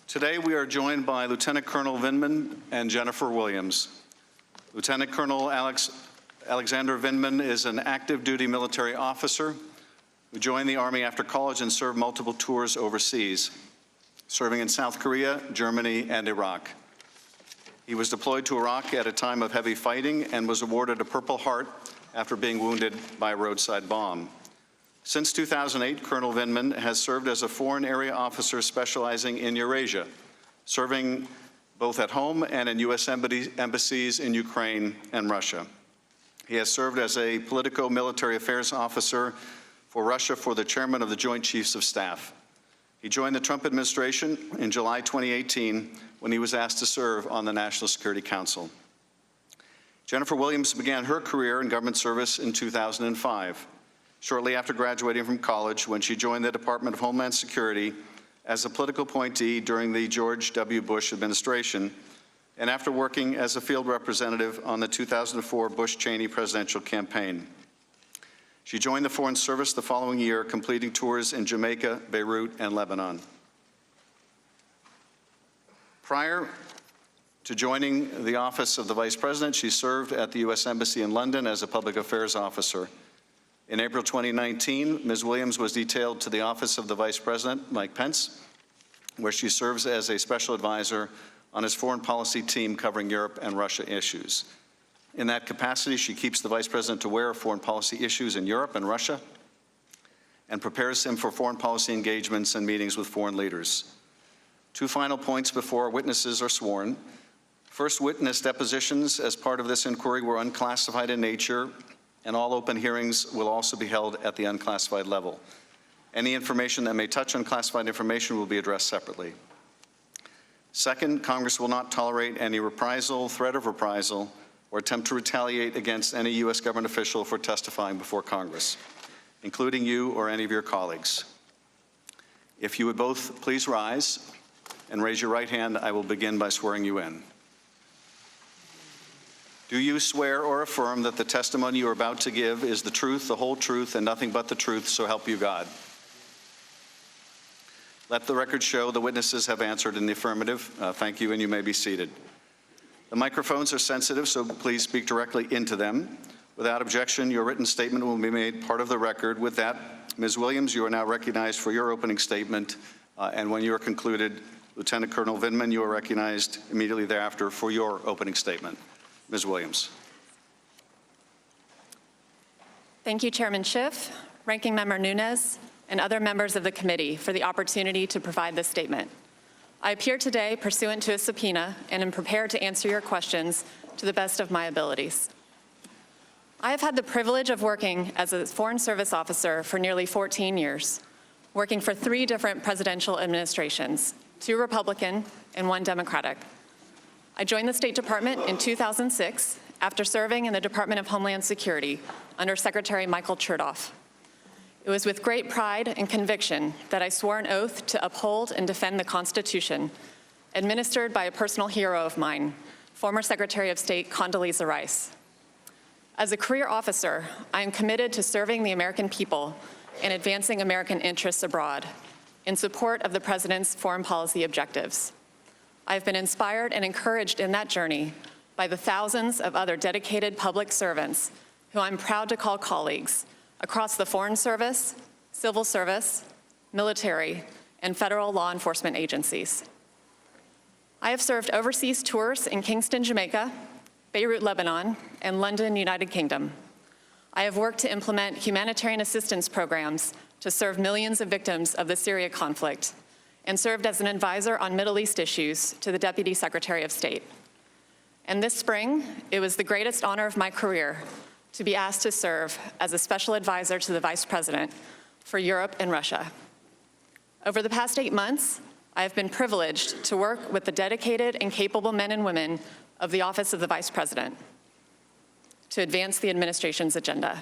Today we are joined by Lieutenant Colonel VINDMAN and Jennifer Williams. Lieutenant Colonel Alexander VINDMAN is an active duty military officer who joined the Army after college and served multiple tours overseas, serving in South Korea, Germany, and Iraq. He was deployed to Iraq at a time of heavy fighting and was awarded a Purple Heart after being wounded by a roadside bomb. Since 2008, Colonel VINDMAN has served as a foreign area officer specializing in Eurasia, serving both at home and in U.S. embassies in Ukraine and Russia. He has served as a politico-military affairs officer for Russia for the chairman of the Joint Chiefs of Staff. He joined the Trump administration in July 2018 when he was asked to serve on the National Security Council. Jennifer Williams began her career in government service in 2005. Shortly after graduating from college, when she joined the Department of Homeland Security as a political appointee during the George W. Bush administration, and after working as a field representative on the 2004 Bush-Cheney presidential campaign. She joined the Foreign Service the following year, completing tours in Jamaica, Beirut, and Lebanon. Prior to joining the office of the Vice President, she served at the U.S. Embassy in London as a public affairs officer. In April 2019, Ms. Williams was detailed to the office of the Vice President, Mike Pence, where she serves as a special advisor on his foreign policy team covering Europe and Russia issues. In that capacity, she keeps the Vice President aware of foreign policy issues in Europe and Russia and prepares him for foreign policy engagements and meetings with foreign leaders. Two final points before witnesses are sworn. First, witness depositions as part of this inquiry were unclassified in nature, and all open hearings will also be held at the unclassified level. Any information that may touch unclassified information will be addressed separately. Second, Congress will not tolerate any reprisal, threat of reprisal, or attempt to retaliate against any U.S. government official for testifying before Congress, including you or any of your colleagues. If you would both please rise and raise your right hand, I will begin by swearing you in. Do you swear or affirm that the testimony you are about to give is the truth, the whole truth, and nothing but the truth, so help you God? Let the record show the witnesses have answered in the affirmative. Thank you, and you may be seated. The microphones are sensitive, so please speak directly into them. Without objection, your written statement will be made part of the record. With that, Ms. Williams, you are now recognized for your opening statement, and when you are concluded, Lieutenant Colonel VINDMAN, you are recognized immediately thereafter for your opening statement. Ms. Williams. Thank you, Chairman Schiff, Ranking Member Nunes, and other members of the committee for the opportunity to provide this statement. I appear today pursuant to a subpoena and am prepared to answer your questions to the best of my abilities. I have had the privilege of working as a Foreign Service officer for nearly 14 years, working for 3 different presidential administrations, 2 Republican and 1 Democratic. I joined the State Department in 2006 after serving in the Department of Homeland Security under Secretary Michael Chertoff. It was with great pride and conviction that I swore an oath to uphold and defend the Constitution, administered by a personal hero of mine, former Secretary of State Condoleezza Rice. As a career officer, I am committed to serving the American people and advancing American interests abroad in support of the President's foreign policy objectives. I've been inspired and encouraged in that journey by the thousands of other dedicated public servants who I'm proud to call colleagues across the Foreign Service, Civil Service, military, and federal law enforcement agencies. I have served overseas tours in Kingston, Jamaica, Beirut, Lebanon, and London, United Kingdom. I have worked to implement humanitarian assistance programs to serve millions of victims of the Syria conflict, and served as an advisor on Middle East issues to the Deputy Secretary of State. And this spring, it was the greatest honor of my career to be asked to serve as a special advisor to the Vice President for Europe and Russia. Over the past 8 months, I have been privileged to work with the dedicated and capable men and women of the Office of the Vice President to advance the administration's agenda.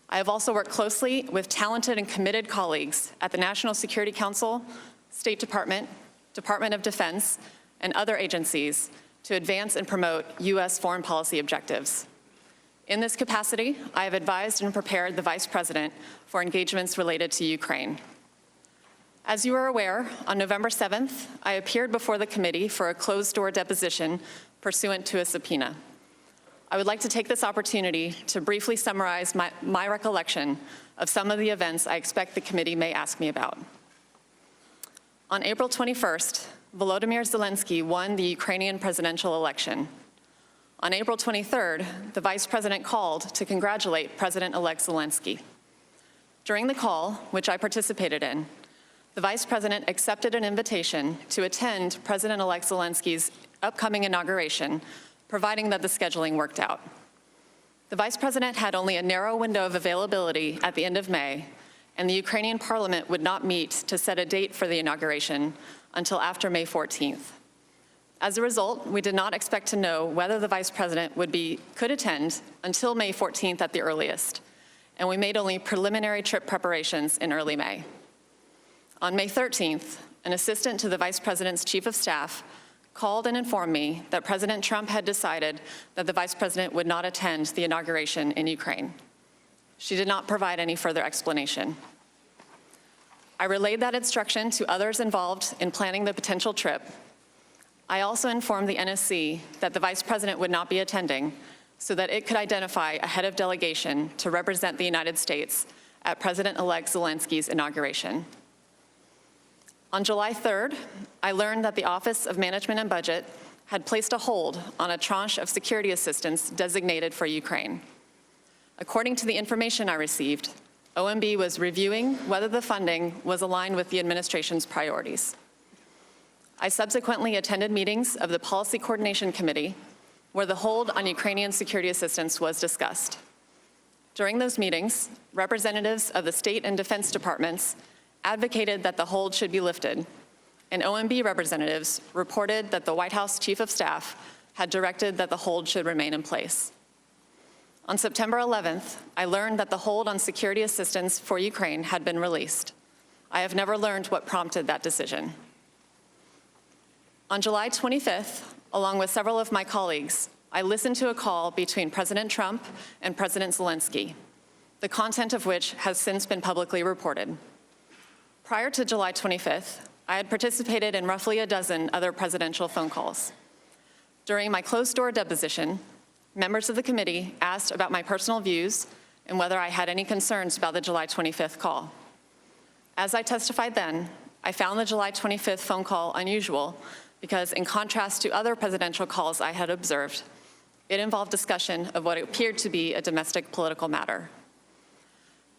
I have also worked closely with talented and committed colleagues at the National Security Council, State Department, Department of Defense, and other agencies to advance and promote U.S. foreign policy objectives. In this capacity, I have advised and prepared the Vice President for engagements related to Ukraine. As you are aware, on November 7th, I appeared before the committee for a closed-door deposition pursuant to a subpoena. I would like to take this opportunity to briefly summarize my recollection of some of the events I expect the committee may ask me about. On April 21st, Volodymyr Zelensky won the Ukrainian presidential election. On April 23rd, the Vice President called to congratulate President-elect Zelensky. During the call, which I participated in, the Vice President accepted an invitation to attend President-elect Zelensky's upcoming inauguration, providing that the scheduling worked out. The Vice President had only a narrow window of availability at the end of May, and the Ukrainian Parliament would not meet to set a date for the inauguration until after May 14th. As a result, we did not expect to know whether the Vice President could attend until May 14th at the earliest, and we made only preliminary trip preparations in early May. On May 13th, an assistant to the Vice President's Chief of Staff called and informed me that President Trump had decided that the Vice President would not attend the inauguration in Ukraine. She did not provide any further explanation. I relayed that instruction to others involved in planning the potential trip. I also informed the NSC that the Vice President would not be attending so that it could identify a head of delegation to represent the United States at President-elect Zelensky's inauguration. On July 3rd, I learned that the Office of Management and Budget had placed a hold on a tranche of security assistance designated for Ukraine. According to the information I received, OMB was reviewing whether the funding was aligned with the administration's priorities. I subsequently attended meetings of the Policy Coordination Committee, where the hold on Ukrainian security assistance was discussed. During those meetings, representatives of the state and defense departments advocated that the hold should be lifted, and OMB representatives reported that the White House Chief of Staff had directed that the hold should remain in place. On September 11th, I learned that the hold on security assistance for Ukraine had been released. I have never learned what prompted that decision. On July 25th, along with several of my colleagues, I listened to a call between President Trump and President Zelensky, the content of which has since been publicly reported. Prior to July 25th, I had participated in roughly a dozen other presidential phone calls. During my closed-door deposition, members of the committee asked about my personal views and whether I had any concerns about the July 25th call. As I testified then, I found the July 25th phone call unusual because, in contrast to other presidential calls I had observed, it involved discussion of what appeared to be a domestic political matter.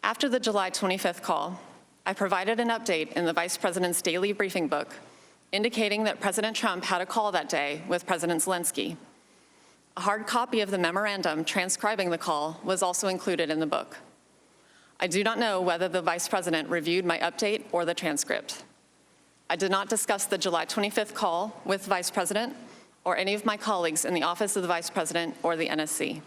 After the July 25th call, I provided an update in the Vice President's daily briefing book, indicating that President Trump had a call that day with President Zelensky. A hard copy of the memorandum transcribing the call was also included in the book. I do not know whether the Vice President reviewed my update or the transcript. I did not discuss the July 25th call with the Vice President or any of my colleagues in the Office of the Vice President or the NSC.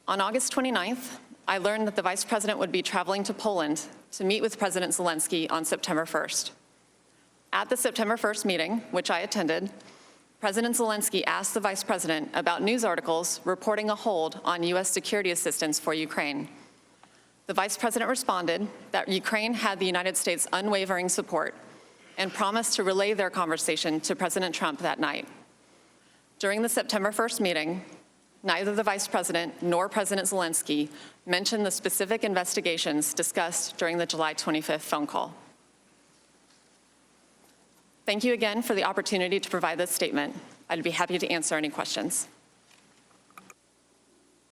On August 29th, I learned that the Vice President would be traveling to Poland to meet with President Zelensky on September 1st. At the September 1st meeting, which I attended, President Zelensky asked the Vice President about news articles reporting a hold on U.S. security assistance for Ukraine. The Vice President responded that Ukraine had the United States' unwavering support and promised to relay their conversation to President Trump that night. During the September 1st meeting, neither the Vice President nor President Zelensky mentioned the specific investigations discussed during the July 25th phone call. Thank you again for the opportunity to provide this statement. I'd be happy to answer any questions.